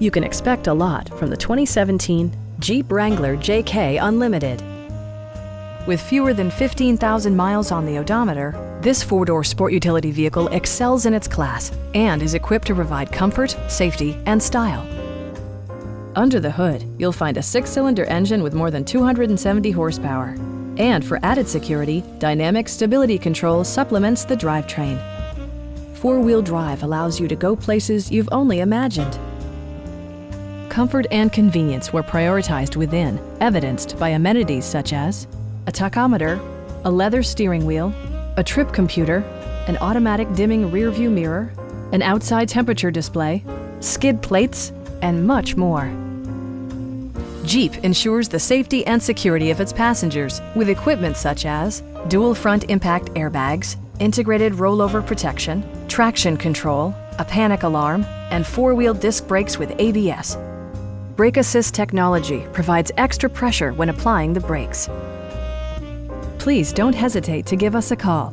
You can expect a lot from the 2017 Jeep Wrangler JK Unlimited. With fewer than 15,000 miles on the odometer, this four-door sport utility vehicle excels in its class and is equipped to provide comfort, safety, and style. Under the hood, you'll find a 6-cylinder engine with more than 270 horsepower. And for added security, dynamic stability control supplements the drivetrain. Four-wheel drive allows you to go places you've only imagined. Comfort and convenience were prioritized within, evidenced by amenities such as a tachometer, a leather steering wheel, a trip computer, an automatic dimming rear-view mirror, an outside temperature display, skid plates, and much more. Jeep ensures the safety and security of its passengers with equipment such as dual front impact airbags, integrated rollover protection, traction control, a panic alarm, and four-wheel disc brakes with ABS. Brake Assist technology provides extra pressure when applying the brakes. Please don't hesitate to give us a call.